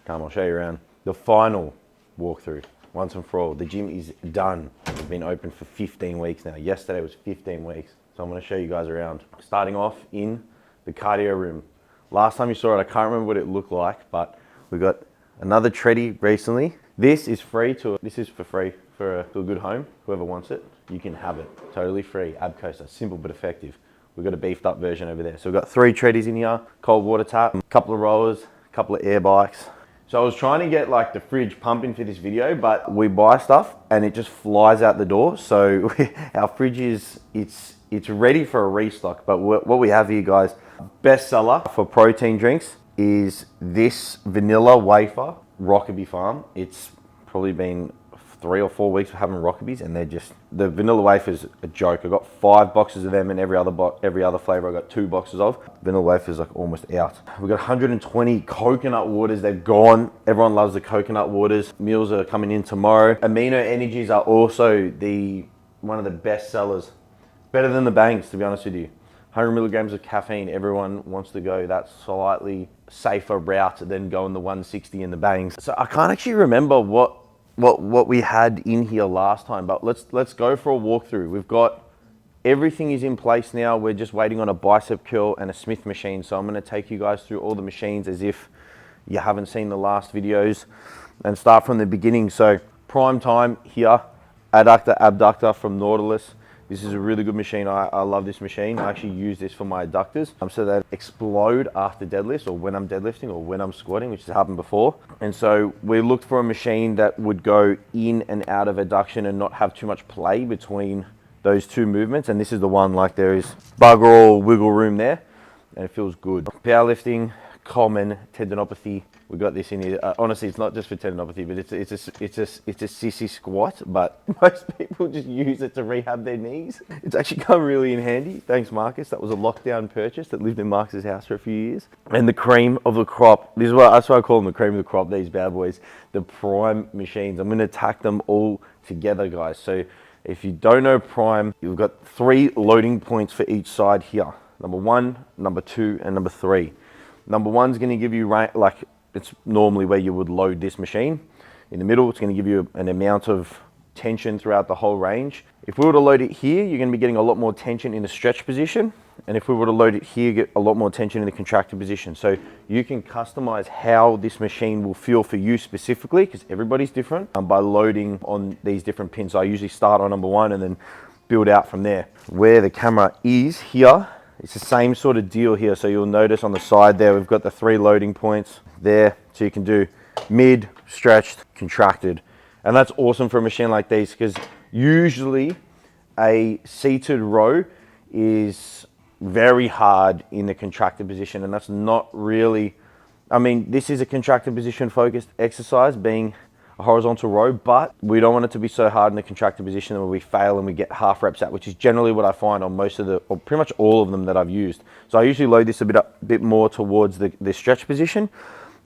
Come, I'll show you around. The final walkthrough, once and for all. The gym is done. It's been open for 15 weeks now. Yesterday was 15 weeks. So I'm gonna show you guys around. Starting off in the cardio room. Last time you saw it, I can't remember what it looked like, but we got another treadie recently. This is for free for a good home. Whoever wants it, you can have it. Totally free. Ab coaster, simple but effective. We've got a beefed up version over there. So we've got 3 treadies in here, cold water tap, a couple of rollers, a couple of air bikes. So I was trying to get like the fridge pumping for this video, but we buy stuff and it just flies out the door. So our fridge it's ready for a restock. But what we have here, guys, best seller for protein drinks is this vanilla wafer Rockaby Farm. It's probably been 3 or 4 weeks of having Rockabys, and the vanilla wafer's a joke. I got 5 boxes of them, and every other flavor I got 2 boxes of. Vanilla wafer's like almost out. We got 120 coconut waters. They've gone. Everyone loves the coconut waters. Meals are coming in tomorrow. Amino energies are also one of the best sellers. Better than the bangs, to be honest with you. 100 milligrams of caffeine. Everyone wants to go that slightly safer route than going the 160 in the bangs. So I can't actually remember what we had in here last time, but let's go for a walkthrough. We've got everything is in place now. We're just waiting on a bicep curl and a Smith machine. So I'm going to take you guys through all the machines as if you haven't seen the last videos and start from the beginning. So prime time here, Adductor, Abductor from Nautilus. This is a really good machine. I love this machine. I actually use this for my adductors so they explode after deadlifts, or when I'm deadlifting, or when I'm squatting, which has happened before. And so we looked for a machine that would go in and out of adduction and not have too much play between those 2 movements. And this is the one, like there is bugger all wiggle room there, and it feels good. Powerlifting, common tendinopathy. We got this in here. Honestly, it's not just for tendinopathy, but it's a sissy squat, but most people just use it to rehab their knees. It's actually come really in handy. Thanks, Marcus. That was a lockdown purchase that lived in Marcus's house for a few years. And the cream of the crop. That's why I call them the cream of the crop, these bad boys. The Prime machines. I'm going to attack them all together, guys. So if you don't know Prime, you've got 3 loading points for each side here. Number 1, number 2, and number 3. Number 1's going to give you it's normally where you would load this machine. In the middle, it's going to give you an amount of tension throughout the whole range. If we were to load it here, you're going to be getting a lot more tension in the stretch position. And if we were to load it here, get a lot more tension in the contracted position. So you can customize how this machine will feel for you specifically, because everybody's different, by loading on these different pins. So I usually start on number 1 and then build out from there. Where the camera is here, it's the same sort of deal here. So you'll notice on the side there, we've got the 3 loading points there. So you can do mid, stretched, contracted. And that's awesome for a machine like these, because usually a seated row is very hard in the contracted position. And that's not really, this is a contracted position focused exercise, being a horizontal row, but we don't want it to be so hard in the contracted position where we fail and we get half reps out, which is generally what I find on most of or pretty much all of them that I've used. So I usually load this a bit more towards the stretch position.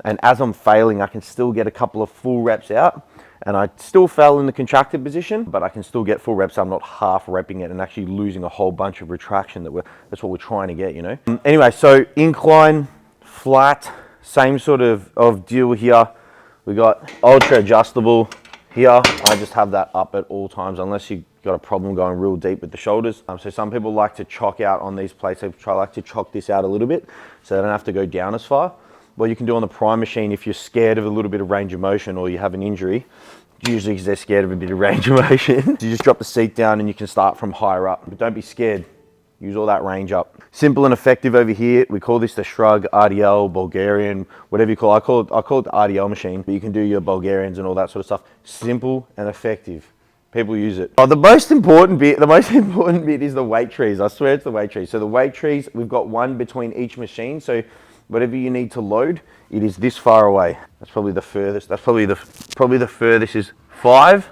And as I'm failing, I can still get a couple of full reps out, and I still fail in the contracted position, but I can still get full reps. I'm not half repping it and actually losing a whole bunch of retraction. That's what we're trying to get, you know? Anyway, so incline, flat, same sort of deal here. We got ultra adjustable here. I just have that up at all times unless you got a problem going real deep with the shoulders. So some people like to chock out on these plates. They like to chock this out a little bit so they don't have to go down as far. What you can do on the Prime machine, if you're scared of a little bit of range of motion or you have an injury, usually because they're scared of a bit of range of motion, you just drop the seat down and you can start from higher up. But don't be scared. Use all that range up. Simple and effective over here. We call this the Shrug, RDL, Bulgarian, whatever you call it. I call it the RDL machine, but you can do your Bulgarians and all that sort of stuff. Simple and effective. People use it. Oh, the most important bit is the weight trees. I swear it's the weight trees. So the weight trees, we've got 1 between each machine. So whatever you need to load, it is this far away. That's probably the furthest. That's probably the furthest is 5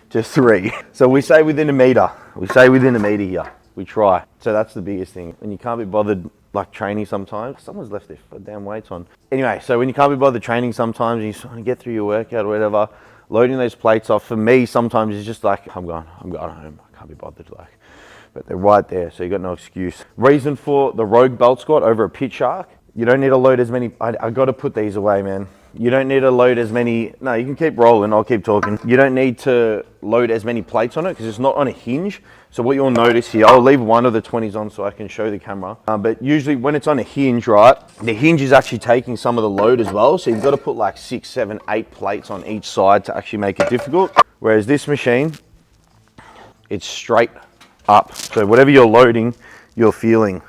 to 3. So we say within a meter. We say within a meter here. We try. So that's the biggest thing. And you can't be bothered like training sometimes. Someone's left their damn weights on. Anyway, so when you can't be bothered training sometimes and you just want to get through your workout or whatever, loading those plates off for me sometimes is just like, I'm going home. I can't be bothered, but they're right there, so you got no excuse. Reason for the Rogue belt squat over a pit shark. You don't need to load as many. I got to put these away, man. You don't need to load as many, no, you can keep rolling, I'll keep talking. You don't need to load as many plates on it because it's not on a hinge. So what you'll notice here, I'll leave one of the 20s on so I can show the camera. But usually when it's on a hinge, right, the hinge is actually taking some of the load as well. So you've got to put like 6, 7, 8 plates on each side to actually make it difficult. Whereas this machine, it's straight up. So whatever you're loading, you're feeling.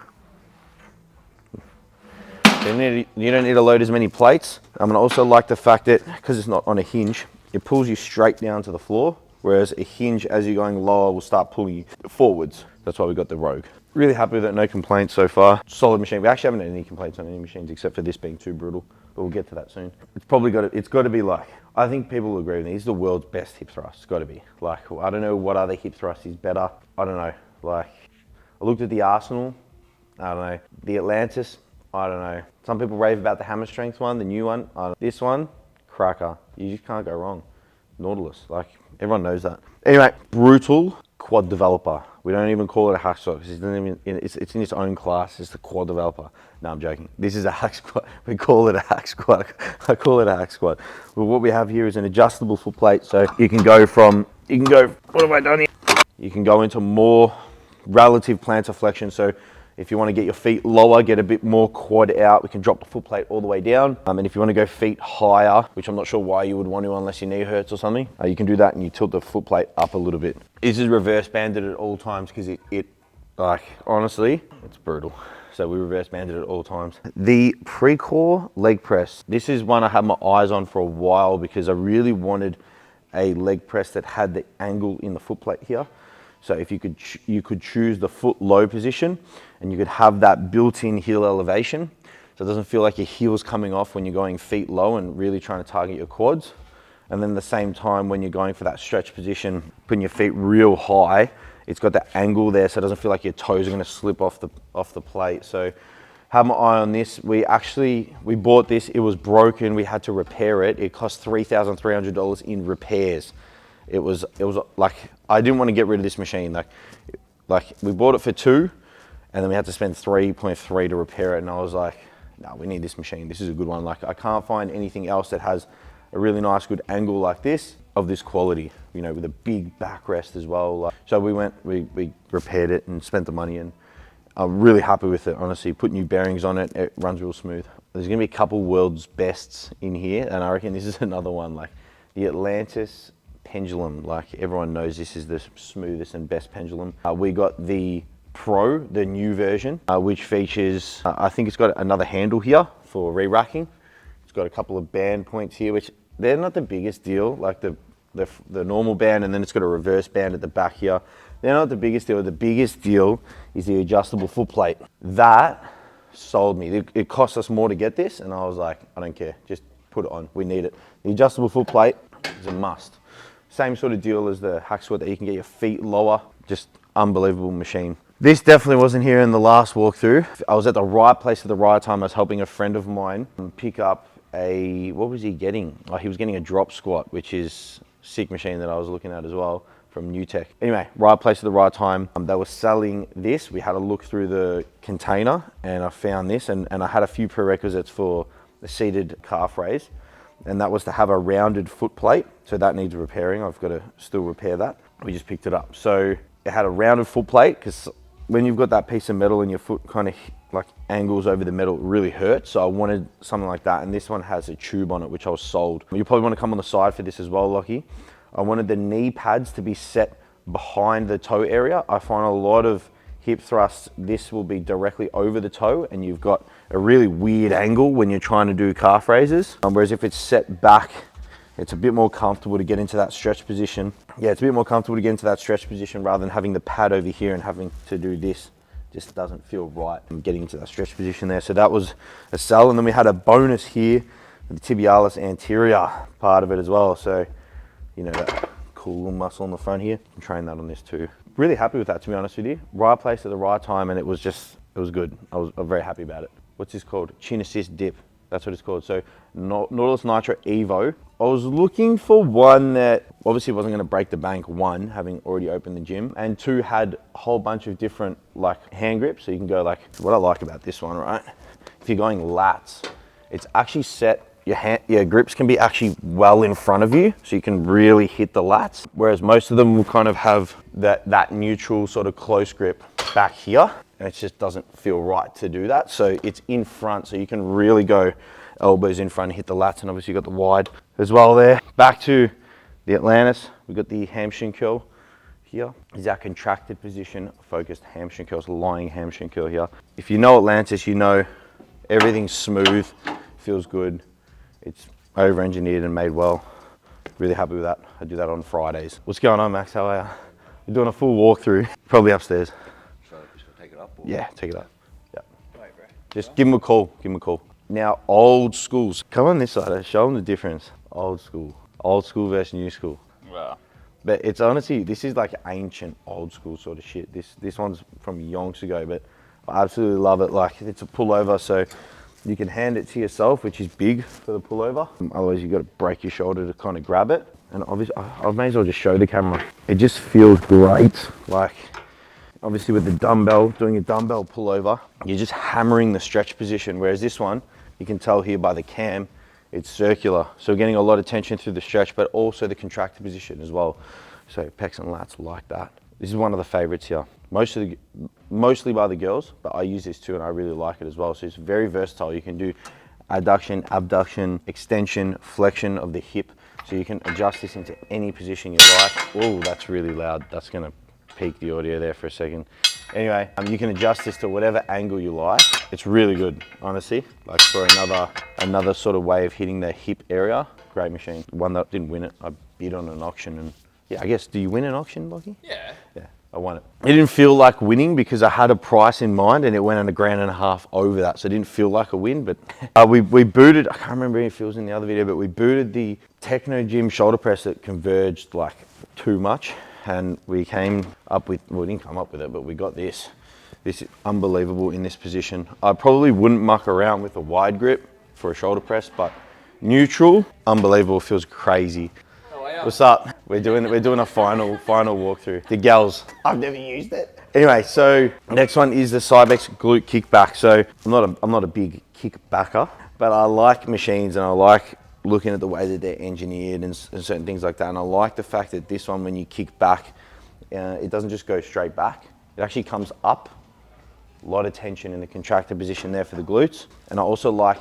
You don't need to load as many plates. And I also like the fact that, because it's not on a hinge, it pulls you straight down to the floor, whereas a hinge, as you're going lower, will start pulling you forwards. That's why we got the Rogue. Really happy with it, no complaints so far. Solid machine. We actually haven't had any complaints on any machines except for this being too brutal, but we'll get to that soon. It's got to be like, I think people will agree with me, this is the world's best hip thrust. It's got to be. Like, I don't know what other hip thrust is better. I don't know. Like, I looked at the Arsenal, I don't know. The Atlantis, I don't know. Some people rave about the hammer strength one, the new one. This one, cracker. You just can't go wrong. Nautilus, like everyone knows that. Anyway, brutal quad developer. We don't even call it a hack squat because it's in its own class. It's the quad developer. No, I'm joking. This is a hack squat. We call it a hack squat. I call it a hack squat. But what we have here is an adjustable foot plate. So you can go, what have I done here? You can go into more relative plantar flexion. So if you want to get your feet lower, get a bit more quad out, we can drop the foot plate all the way down. And if you want to go feet higher, which I'm not sure why you would want to unless your knee hurts or something, you can do that and you tilt the foot plate up a little bit. This is reverse banded at all times because it like, honestly, it's brutal. So we reverse banded at all times. The Precor Leg Press. This is one I had my eyes on for a while because I really wanted a leg press that had the angle in the foot plate here. So if you could choose the foot low position and you could have that built-in heel elevation. So it doesn't feel like your heel's coming off when you're going feet low and really trying to target your quads. And then at the same time, when you're going for that stretch position, putting your feet real high, it's got that angle there so it doesn't feel like your toes are gonna slip off the plate. So have my eye on this. We bought this, it was broken, we had to repair it. It cost $3,300 in repairs. It was like, I didn't want to get rid of this machine. Like we bought it for $2,000 and then we had to spend $3.3 to repair it. And I was like, no, we need this machine. This is a good one. Like I can't find anything else that has a really nice, good angle like this of this quality, you know, with a big backrest as well. So we repaired it and spent the money and I'm really happy with it, honestly. Put new bearings on it, it runs real smooth. There's gonna be a couple world's bests in here and I reckon this is another one, like the Atlantis pendulum. Like everyone knows this is the smoothest and best pendulum. We got the Pro, the new version, which features, I think it's got another handle here for re-racking. It's got a couple of band points here, which they're not the biggest deal, like the normal band, and then it's got a reverse band at the back here. They're not the biggest deal. The biggest deal is the adjustable foot plate. That sold me. It cost us more to get this, and I was like, I don't care, just put it on, we need it. The adjustable foot plate is a must. Same sort of deal as the hack squat that you can get your feet lower, just unbelievable machine. This definitely wasn't here in the last walkthrough. I was at the right place at the right time. I was helping a friend of mine pick up what was he getting? Oh, he was getting a drop squat, which is a sick machine that I was looking at as well from New Tech. Anyway, right place at the right time. They were selling this. We had a look through the container and I found this and I had a few prerequisites for the seated calf raise. And that was to have a rounded foot plate. So that needs repairing. I've got to still repair that. We just picked it up. So it had a rounded foot plate because when you've got that piece of metal and your foot kind of like angles over the metal, it really hurts. So I wanted something like that. And this one has a tube on it, which I was sold. You probably want to come on the side for this as well, Lockie. I wanted the knee pads to be set behind the toe area. I find a lot of hip thrusts, this will be directly over the toe and you've got a really weird angle when you're trying to do calf raises. Whereas if it's set back, it's a bit more comfortable to get into that stretch position. Yeah, it's a bit more comfortable to get into that stretch position rather than having the pad over here and having to do this. Just doesn't feel right getting into that stretch position there. So that was a sell. And then we had a bonus here, the tibialis anterior part of it as well. So, you know, that cool little muscle on the front here. I can train that on this too. Really happy with that, to be honest with you. Right place at the right time, and it was good. I was very happy about it. What's this called? Chin assist dip. That's what it's called. So Nautilus Nitro Evo. I was looking for one that obviously wasn't going to break the bank, one, having already opened the gym, and two, had a whole bunch of different like hand grips. So you can go like, what I like about this one, right? If you're going lats, it's actually set, your grips can be actually well in front of you, so you can really hit the lats. Whereas most of them will kind of have that neutral sort of close grip back here, and it just doesn't feel right to do that. So it's in front, so you can really go elbows in front and hit the lats, and obviously you've got the wide as well there. Back to the Atlantis, we've got the hamstring curl here. Is our contracted position, focused hamstring curls, lying hamstring curl here. If you know Atlantis, you know everything's smooth, feels good. It's over-engineered and made well. Really happy with that. I do that on Fridays. What's going on, Max? How are you? We're doing a full walkthrough, probably upstairs. So take it up? Or? Yeah, take it up. Yeah. Right, bro. Just give them a call. Give them a call. Now, old schools. Come on this side. Show them the difference. Old school versus new school. Wow. But it's honestly, this is like ancient, old school sort of shit. This one's from yonks ago, but I absolutely love it. Like, it's a pullover, so you can hand it to yourself, which is big for the pullover. Otherwise, you've got to break your shoulder to kind of grab it. And obviously, I may as well just show the camera. It just feels great. Like, obviously with the dumbbell, doing a dumbbell pullover, you're just hammering the stretch position. Whereas this one, you can tell here by the cam, it's circular. So getting a lot of tension through the stretch, but also the contracted position as well. So pecs and lats like that. This is one of the favorites here. Mostly by the girls, but I use this too and I really like it as well. So it's very versatile. You can do adduction, abduction, extension, flexion of the hip. So you can adjust this into any position you like. Oh, that's really loud. That's gonna peak the audio there for a second. Anyway, you can adjust this to whatever angle you like. It's really good, honestly. Like for another sort of way of hitting the hip area. Great machine. One that didn't win it, I bid on an auction, and yeah, I guess, do you win an auction, Lockie? Yeah. Yeah, I won it. It didn't feel like winning because I had a price in mind and it went on $1.5 grand over that. So it didn't feel like a win, but we booted, I can't remember if it was in the other video, but we booted the Techno Gym shoulder press that converged like too much. And we came up with, well, we didn't come up with it, but we got this. This is unbelievable in this position. I probably wouldn't muck around with a wide grip for a shoulder press, but neutral, unbelievable, feels crazy. Oh, yeah. What's up? We're doing a final walkthrough. The gals, I've never used it. Anyway, so next one is the Cybex Glute Kickback. So I'm not a big kickbacker, but I like machines and I like looking at the way that they're engineered and certain things like that. And I like the fact that this one, when you kick back, it doesn't just go straight back. It actually comes up. A lot of tension in the contracted position there for the glutes. And I also like,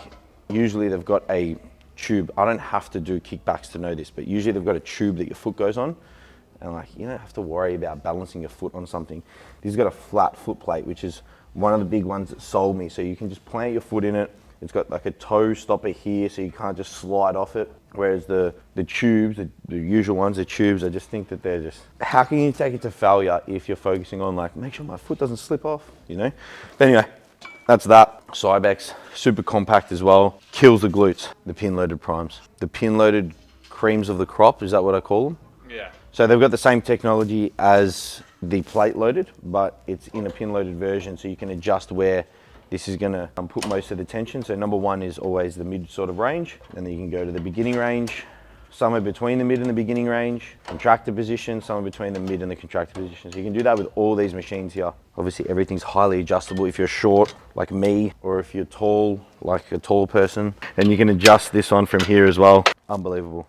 usually they've got a tube. I don't have to do kickbacks to know this, but usually they've got a tube that your foot goes on. And like, you don't have to worry about balancing your foot on something. This has got a flat foot plate, which is one of the big ones that sold me. So you can just plant your foot in it. It's got like a toe stopper here, so you can't just slide off it. Whereas the tubes, the usual ones, the tubes, I just think that they're just, how can you take it to failure if you're focusing on like, make sure my foot doesn't slip off, you know? But anyway, that's that. Cybex, super compact as well. Kills the glutes, the pin loaded primes. The pin loaded creams of the crop, is that what I call them? Yeah. So they've got the same technology as the plate loaded, but it's in a pin loaded version, so you can adjust where this is gonna put most of the tension. So number one is always the mid sort of range, and then you can go to the beginning range, somewhere between the mid and the beginning range, contracted position, somewhere between the mid and the contracted position. So you can do that with all these machines here. Obviously everything's highly adjustable. If you're short, like me, or if you're tall, like a tall person, then you can adjust this on from here as well. Unbelievable.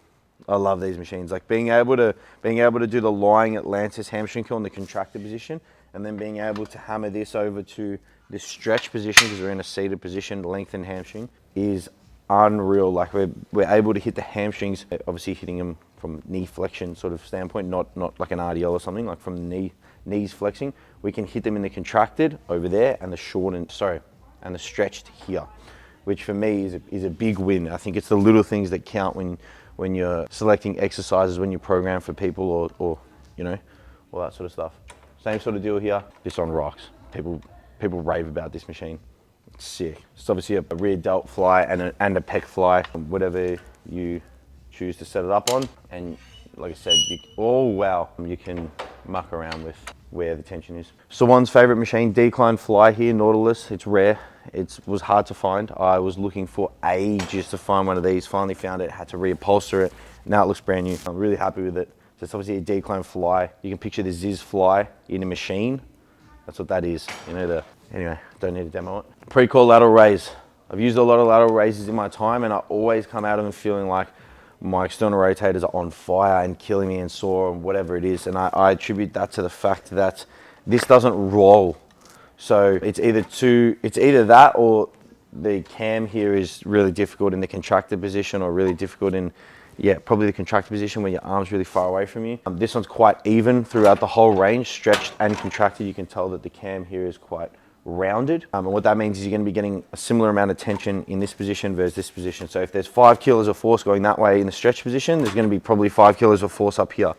I love these machines. Like being able to do the lying Atlantis hamstring curl in the contracted position, and then being able to hammer this over to this stretch position, because we're in a seated position, lengthened hamstring, is unreal. Like we're able to hit the hamstrings, obviously hitting them from knee flexion sort of standpoint, not like an RDL or something, like from the knees flexing. We can hit them in the contracted over there and the stretched here, which for me is a big win. I think it's the little things that count when you're selecting exercises, when you program for people or you know, all that sort of stuff. Same sort of deal here. This one rocks. People rave about this machine. It's sick. It's obviously a rear delt fly and a pec fly, whatever you choose to set it up on. And like I said, you can muck around with where the tension is. So one's favorite machine, decline fly here, Nautilus. It's rare. It was hard to find. I was looking for ages to find one of these. Finally found it, had to reupholster it. Now it looks brand new. I'm really happy with it. So it's obviously a decline fly. You can picture the Ziz fly in a machine. That's what that is. You know, anyway, don't need to demo it. Precor lateral raise. I've used a lot of lateral raises in my time, and I always come out of them feeling like my external rotators are on fire and killing me and sore and whatever it is. And I attribute that to the fact that this doesn't roll. So it's either that or the cam here is really difficult in the contracted position, or really difficult in, yeah, probably the contracted position where your arm's really far away from you. This one's quite even throughout the whole range, stretched and contracted. You can tell that the cam here is quite rounded. And what that means is you're going to be getting a similar amount of tension in this position versus this position. So if there's 5 kilos of force going that way in the stretch position, there's going to be probably 5 kilos of force up here.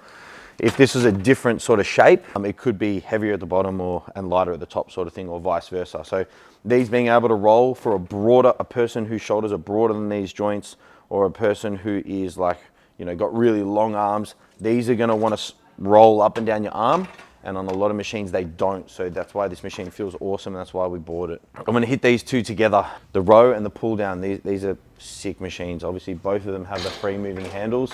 If this was a different sort of shape, it could be heavier at the bottom and lighter at the top sort of thing, or vice versa. So these being able to roll for a person whose shoulders are broader than these joints, or a person who is like, you know, got really long arms, these are going to want to roll up and down your arm. And on a lot of machines, they don't. So that's why this machine feels awesome. That's why we bought it. I'm gonna hit these two together, the row and the pull down. These are sick machines. Obviously, both of them have the free moving handles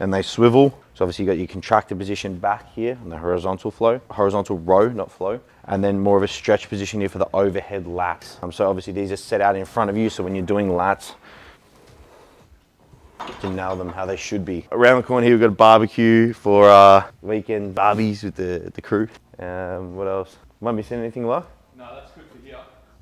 and they swivel. So obviously you got your contracted position back here on the horizontal row, not flow. And then more of a stretch position here for the overhead lats. So obviously these are set out in front of you. So when you're doing lats, to nail them how they should be. Around the corner here, we've got a barbecue for weekend barbies with the crew. What else? Am I missing anything, Luck? No, that's good for here.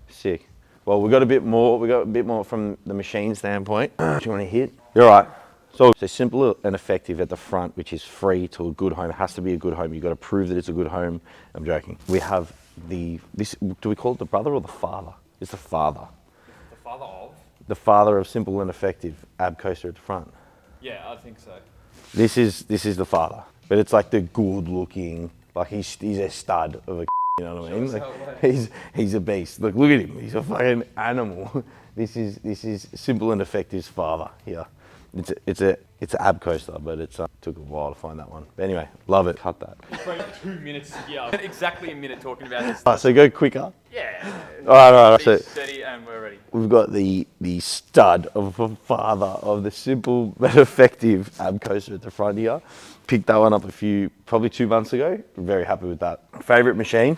Sick. Well, we got a bit more from the machine standpoint. Do you want to hit? You're right. So simple and effective at the front, which is free to a good home. It has to be a good home. You've got to prove that it's a good home. I'm joking. We have do we call it the brother or the father? It's the father. The father of? The father of simple and effective ab coaster at the front. Yeah, I think so. This is the father, but it's like the good looking, like he's a stud of a, you know what I mean? Like he's a beast. Look at him. He's a fucking animal. This is simple and effective's father here. It's an ab coaster, but it took a while to find that one. But anyway, love it. Cut that. We spent 2 minutes here, exactly a minute talking about this. Alright, so go quicker. Yeah. All right. So steady and we're ready. we've got the stud of a father of the simple but effective ab coaster at the front here. Picked that one up probably 2 months ago. Very happy with that. Favorite machine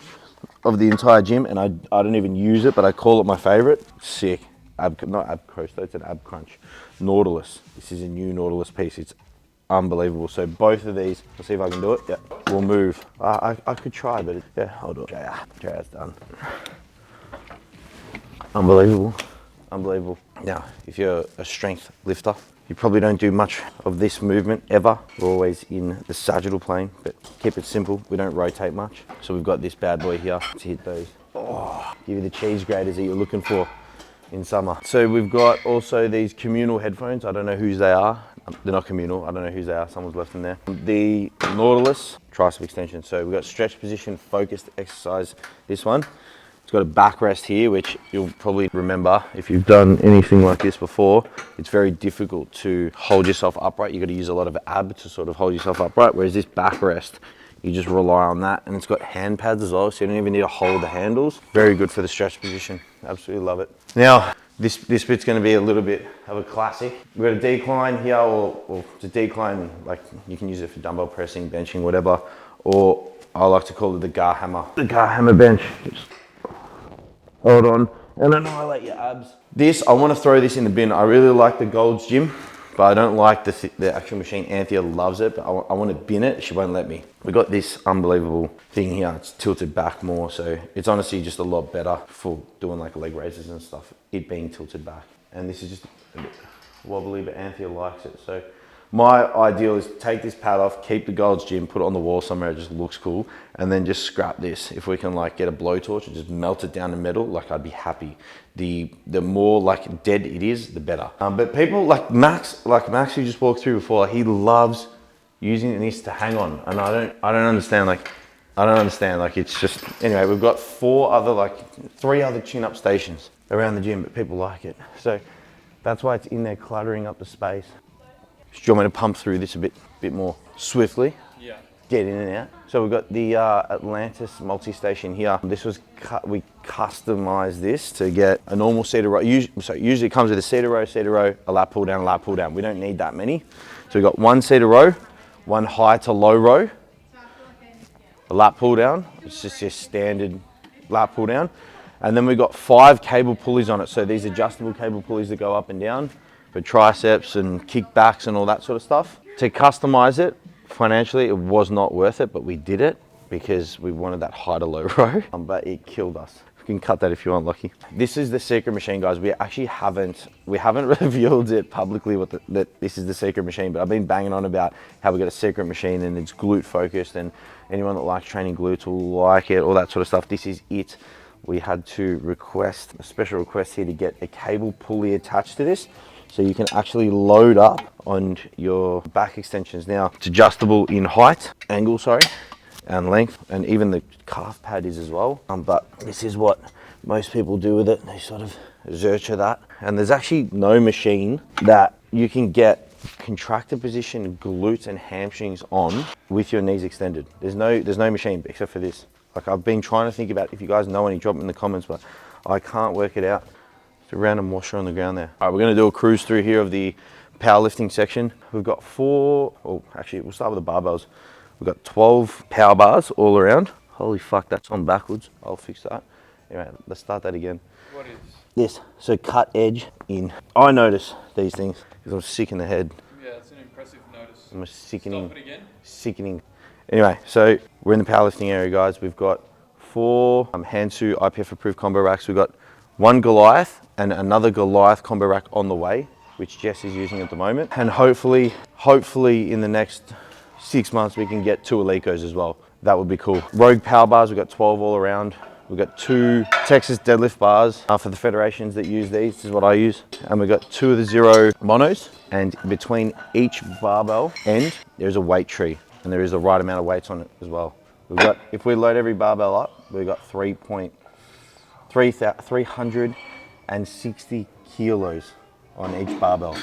of the entire gym, and I don't even use it, but I call it my favorite. Sick. Not ab coaster, it's an ab crunch. Nautilus. This is a new Nautilus piece. It's unbelievable. So both of these, let's see if I can do it. Yeah, we'll move. I could try, but yeah, I'll do it. JR's done. Unbelievable. Now, if you're a strength lifter, you probably don't do much of this movement ever. We're always in the sagittal plane, but keep it simple. We don't rotate much. So we've got this bad boy here to hit those. Oh, give you the cheese graters that you're looking for in summer. So we've got also these communal headphones. I don't know whose they are. They're not communal. I don't know whose they are. Someone's left them there. The Nautilus Tricep Extension. So we've got stretch position focused exercise. This one. It's got a backrest here, which you'll probably remember if you've done anything like this before. It's very difficult to hold yourself upright. You've got to use a lot of ab to sort of hold yourself upright, whereas this backrest, you just rely on that. And it's got hand pads as well, so you don't even need to hold the handles. Very good for the stretch position. Absolutely love it. Now, this bit's going to be a little bit of a classic. We've got a decline here, or it's a decline, like you can use it for dumbbell pressing, benching, whatever, or I like to call it the Gar hammer. The Gar hammer bench. Just hold on and annihilate your abs. This, I want to throw this in the bin. I really like the Gold's Gym, but I don't like the actual machine. Anthea loves it, but I want to bin it. She won't let me. We got this unbelievable thing here. It's tilted back more, so it's honestly just a lot better for doing like leg raises and stuff, it being tilted back. And this is just a bit wobbly, but Anthea likes it. So my ideal is take this pad off, keep the Gold's Gym, put it on the wall somewhere, it just looks cool, and then just scrap this. If we can like get a blowtorch and just melt it down to metal, like I'd be happy. The more like dead it is, the better. But people like Max who just walked through before, he loves using this to hang on, and I don't understand. Like it's just, anyway, we've got 3 other chin-up stations around the gym, but people like it. So that's why it's in there cluttering up the space. Do you want me to pump through this a bit more swiftly? Yeah. Get in and out. So we've got the Atlantis Multistation here. This was we customized this to get a normal seated row. Usually it comes with a seated row, a lat pull down. We don't need that many. So we've got 1 seated row, 1 high to low row, a lat pull down. It's just your standard lat pull down. And then we've got 5 cable pulleys on it. So these adjustable cable pulleys that go up and down for triceps and kickbacks and all that sort of stuff. To customize it, financially, it was not worth it, but we did it because we wanted that high to low row, but it killed us. You can cut that if you want, Lucky. This is the secret machine, guys. We actually haven't revealed it publicly that this is the secret machine, but I've been banging on about how we got a secret machine and it's glute focused, and anyone that likes training glutes will like it, all that sort of stuff. This is it. We had to request a special request here to get a cable pulley attached to this, so you can actually load up on your back extensions. Now, it's adjustable in height, angle, and length, and even the calf pad is as well. But this is what most people do with it. They sort of zercher that. And there's actually no machine that you can get contractor position glutes and hamstrings on with your knees extended. There's no machine except for this. Like, I've been trying to think about, if you guys know any, drop it in the comments, but I can't work it out. It's a random washer on the ground there. All right, we're gonna do a cruise through here of the powerlifting section. We've got 4, oh, actually, we'll start with the barbells. We've got 12 power bars all around. Holy fuck, that's on backwards. I'll fix that. Anyway, let's start that again. What is? This, so cut edge in. I notice these things because I'm sick in the head. Yeah, it's an impressive notice. I'm a sickening. Stop it again. Sickening. Anyway, so we're in the powerlifting area, guys. We've got 4 Hansu IPF approved combo racks. We've got 1 Goliath and another Goliath combo rack on the way, which Jess is using at the moment. And hopefully in the next 6 months, we can get 2 Elecos as well. That would be cool. Rogue power bars, we've got 12 all around. We've got 2 Texas deadlift bars for the federations that use these. This is what I use. And we've got 2 of the Zero monos. And between each barbell end, there's a weight tree. And there is the right amount of weights on it as well. We've got, if we load every barbell up, we've got 360 kilos on each barbell.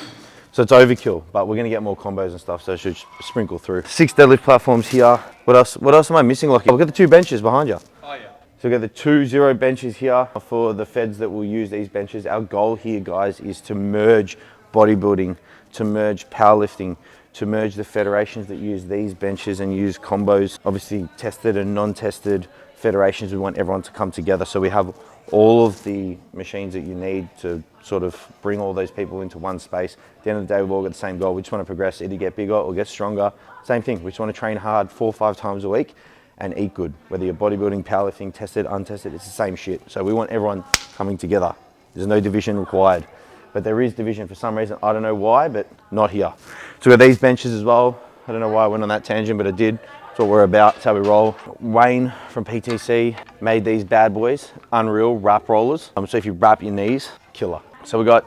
So it's overkill, but we're gonna get more combos and stuff, so it should sprinkle through. 6 deadlift platforms here. What else am I missing, Lockie? We've got the 2 benches behind you. Oh yeah. So we've got the 2 Zero benches here for the feds that will use these benches. Our goal here, guys, is to merge bodybuilding, to merge powerlifting, to merge the federations that use these benches and use combos. Obviously tested and non-tested federations, we want everyone to come together. So we have all of the machines that you need to sort of bring all those people into one space. At the end of the day, we've all got the same goal. We just want to progress, either get bigger or get stronger. Same thing, we just want to train hard 4 or 5 times a week and eat good. Whether you're bodybuilding, powerlifting, tested, untested, it's the same shit. So we want everyone coming together. There's no division required. But there is division for some reason. I don't know why, but not here. So we've got these benches as well. I don't know why I went on that tangent, but I did. That's what we're about, that's how we roll. Wayne from PTC made these bad boys, unreal wrap rollers. So if you wrap your knees, killer. So we got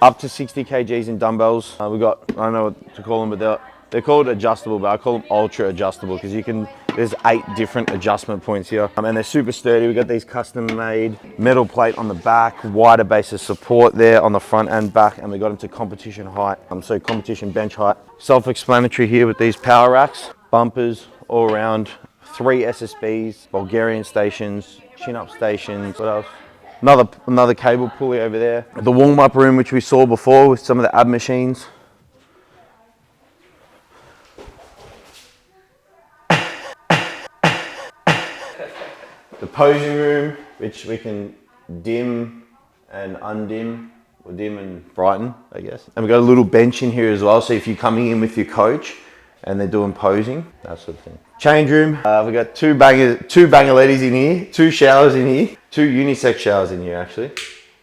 up to 60 kgs in dumbbells. We got, I don't know what to call them, but they're called adjustable, but I call them ultra adjustable because there's 8 different adjustment points here. And they're super sturdy. We got these custom made metal plate on the back, wider base of support there on the front and back, and we got them to competition height. So competition bench height. Self-explanatory here with these power racks, bumpers all around, 3 SSBs, Bulgarian stations, chin-up stations, what else? Another cable pulley over there. The warm-up room, which we saw before with some of the ab machines. The posing room, which we can dim and undim, or dim and brighten, I guess. And we've got a little bench in here as well, so if you're coming in with your coach and they're doing posing, that sort of thing. Change room, we've got two banger ladies in here, 2 showers in here, 2 unisex showers in here actually,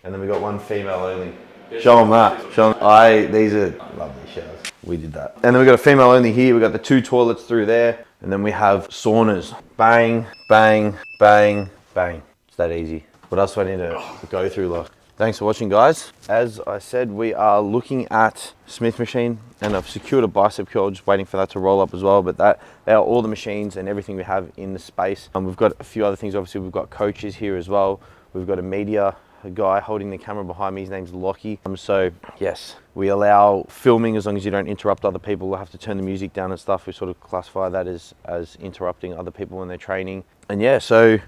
and then we've got 1 female only. Show them that. Show them. These are lovely showers. We did that. And then we've got a female only here. We've got the 2 toilets through there. And then we have saunas. Bang, bang, bang, bang. It's that easy. What else do I need to go through, like? Thanks for watching, guys. As I said, we are looking at Smith machine, and I've secured a bicep curl, just waiting for that to roll up as well. But they are all the machines and everything we have in the space. We've got a few other things. Obviously, we've got coaches here as well. We've got a guy holding the camera behind me. His name's Lockie. So yes, we allow filming as long as you don't interrupt other people. We'll have to turn the music down and stuff. We sort of classify that as interrupting other people when they're training. And yeah, so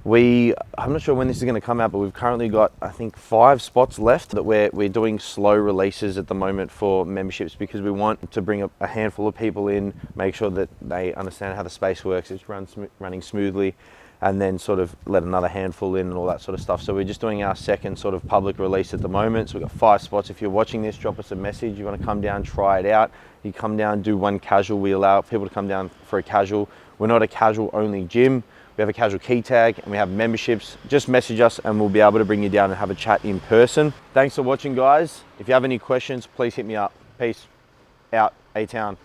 I'm not sure when this is going to come out, but we've currently got, I think, 5 spots left that we're doing slow releases at the moment for memberships, because we want to bring a handful of people in, make sure that they understand how the space works, it's running smoothly. and then sort of let another handful in and all that sort of stuff. So we're just doing our second sort of public release at the moment. So we've got 5 spots. If you're watching this, drop us a message. You want to come down, try it out. You come down, do one casual. We allow people to come down for a casual. We're not a casual only gym. We have a casual key tag and we have memberships. Just message us and we'll be able to bring you down and have a chat in person. Thanks for watching, guys. If you have any questions, please hit me up. Peace out, A-Town.